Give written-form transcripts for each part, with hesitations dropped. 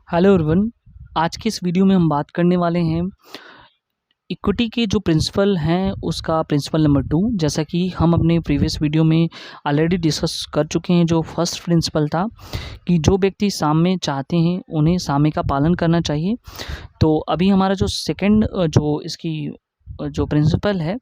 Hello everyone. आज के इस वीडियो में हम बात करने वाले हैं इक्विटी के जो प्रिंसिपल हैं उसका प्रिंसिपल नंबर 2। जैसा कि हम अपने प्रीवियस वीडियो में ऑलरेडी डिस्कस कर चुके हैं। जो फर्स्ट प्रिंसिपल था कि जो व्यक्ति साम्य चाहते हैं उन्हें साम्य का पालन करना चाहिए। तो अभी हमारा जो सेकंड जो इसकी जो प्रिंसिपल है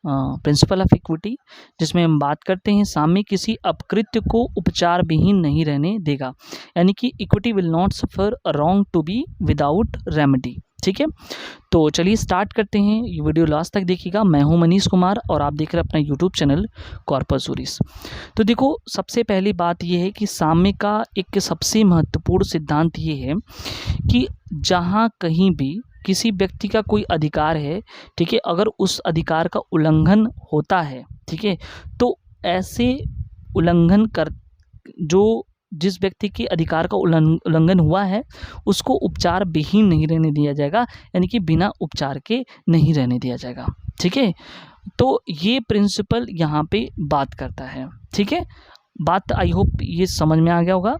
प्रिंसिपल ऑफ इक्विटी, जिसमें हम बात करते हैं साम्य किसी अपकृत्य को उपचार विहीन नहीं रहने देगा, यानी कि equity will not suffer a wrong to be without remedy. ठीक है, तो चलिए स्टार्ट करते हैं। ये वीडियो लास्ट तक देखिएगा। मैं हूं मनीष कुमार और आप देख रहे हैं अपना यूट्यूब चैनल कॉर्पस सूरीज। तो देखो, सबसे पहली बात ये है कि साम्य का एक सबसे महत्वपूर्ण सिद्धांत ये है कि जहाँ कहीं भी किसी व्यक्ति का कोई अधिकार है, ठीक है, अगर उस अधिकार का उल्लंघन होता है, ठीक है, तो ऐसे उल्लंघन कर जो जिस व्यक्ति के अधिकार का उल्लंघन हुआ है उसको उपचार विहीन नहीं रहने दिया जाएगा, यानी कि बिना उपचार के नहीं रहने दिया जाएगा। ठीक है, तो ये प्रिंसिपल यहाँ पे बात करता है। ठीक है, बात आई होप ये समझ में आ गया होगा।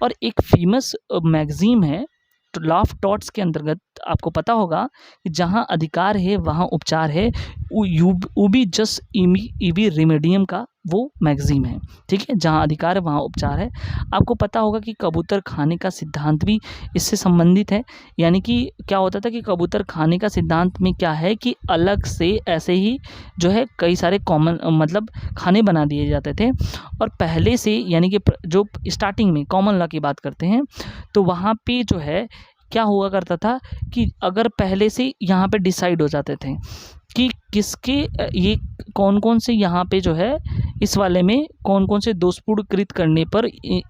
और एक फेमस मैगजीन है लॉ ऑफ टॉट्स के अंतर्गत आपको पता होगा कि जहाँ अधिकार है वहाँ उपचार है। यूबी जस्ट ईबी रेमेडियम का वो मैगजीन है। ठीक है, जहाँ अधिकार है वहाँ उपचार है। आपको पता होगा कि कबूतर खाने का सिद्धांत भी इससे संबंधित है। यानी कि क्या होता था कि कबूतर खाने का सिद्धांत में क्या है कि अलग से ऐसे ही जो है कई सारे कॉमन मतलब खाने बना दिए जाते थे। और पहले से यानी कि जो स्टार्टिंग में कॉमन लॉ की बात करते हैं तो वहाँ पे जो है क्या हुआ करता था कि अगर पहले से यहाँ पे डिसाइड हो जाते थे कि किसके ये कौन कौन से यहाँ पे जो है इस वाले में कौन कौन से दोषपूर्ण कृत करने पर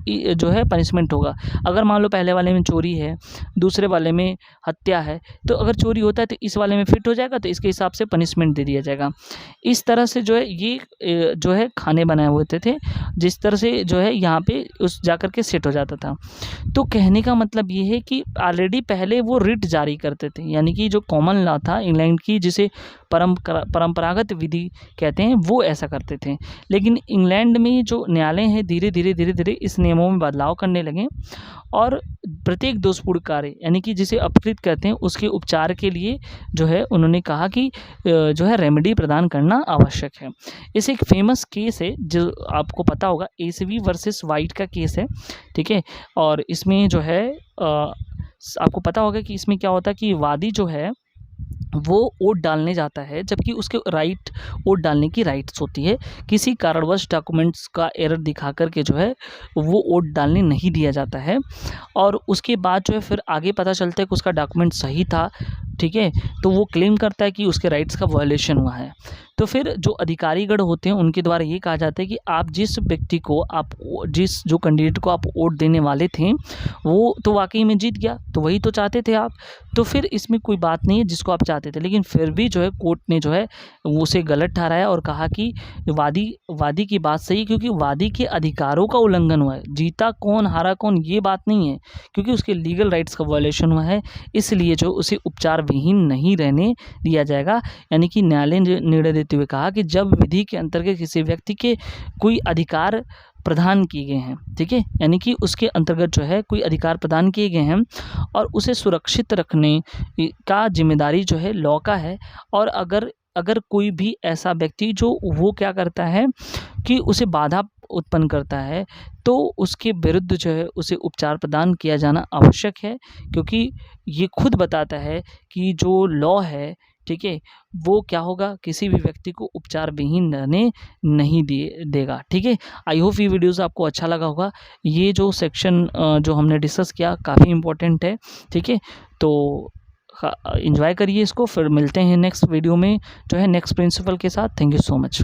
जो है पनिशमेंट होगा। अगर मान लो पहले वाले में चोरी है, दूसरे वाले में हत्या है, तो अगर चोरी होता है तो इस वाले में फिट हो जाएगा, तो इसके हिसाब से पनिशमेंट दे दिया जाएगा। इस तरह से जो है ये जो है खाने बनाए हुए थे जिस तरह से जो है यहाँ पे उस जाकर के सेट हो जाता था। तो कहने का मतलब ये है कि ऑलरेडी पहले वो रिट जारी करते थे, यानी कि जो कॉमन लॉ था इंग्लैंड की जिसे परंपरागत विधि कहते हैं वो ऐसा करते थे। लेकिन इंग्लैंड में जो न्यायालय हैं धीरे धीरे इस नियमों में बदलाव करने लगे और प्रत्येक दोषपूर्ण कार्य यानी कि जिसे अपकृत कहते हैं उसके उपचार के लिए जो है उन्होंने कहा कि जो है रेमेडी प्रदान करना आवश्यक है। इसे एक फेमस केस है जो आपको पता होगा, एसीवी वर्सेस वाइट का केस है। ठीक है, और इसमें जो है आपको पता होगा कि इसमें क्या होता है कि वादी जो है वो वोट डालने जाता है, जबकि उसके राइट वोट डालने की राइट्स होती है। किसी कारणवश डॉक्यूमेंट्स का एरर दिखा करके जो है वो वोट डालने नहीं दिया जाता है। और उसके बाद जो है फिर आगे पता चलता है कि उसका डॉक्यूमेंट सही था। ठीक है, तो वो क्लेम करता है कि उसके राइट्स का वायलेशन हुआ है। तो फिर जो अधिकारीगण होते हैं उनके द्वारा ये कहा जाता है कि आप जिस व्यक्ति को जिस जो कैंडिडेट को आप वोट देने वाले थे वो तो वाकई में जीत गया, तो वही तो चाहते थे आप, तो फिर इसमें कोई बात नहीं है जिसको आप चाहते थे। लेकिन फिर भी जो है कोर्ट ने जो है उसे गलत ठहराया और कहा कि वादी की बात सही, क्योंकि वादी के अधिकारों का उल्लंघन हुआ है। जीता कौन हारा कौन ये बात नहीं है, क्योंकि उसके लीगल राइट्स का वायलेशन हुआ है, इसलिए जो उसे उपचार विहीन नहीं रहने दिया जाएगा। यानी कि न्यायालय ने निर्णय देते हुए कहा कि जब विधि के अंतर्गत किसी व्यक्ति के कोई अधिकार प्रदान किए गए हैं, ठीक है, यानी कि उसके अंतर्गत जो है कोई अधिकार प्रदान किए गए हैं और उसे सुरक्षित रखने का जिम्मेदारी जो है लॉ का है। और अगर कोई भी ऐसा व्यक्ति जो वो क्या करता है कि उसे बाधा उत्पन्न करता है तो उसके विरुद्ध जो है उसे उपचार प्रदान किया जाना आवश्यक है, क्योंकि ये खुद बताता है कि जो लॉ है, ठीक है, वो क्या होगा किसी भी व्यक्ति को उपचार विहीन रहने नहीं देगा। ठीक है, आई होप ये वीडियोस आपको अच्छा लगा होगा। ये जो सेक्शन जो हमने डिस्कस किया काफ़ी इम्पोर्टेंट है। ठीक है, तो एंजॉय करिए इसको। फिर मिलते हैं नेक्स्ट वीडियो में जो है नेक्स्ट प्रिंसिपल के साथ। Thank you so much.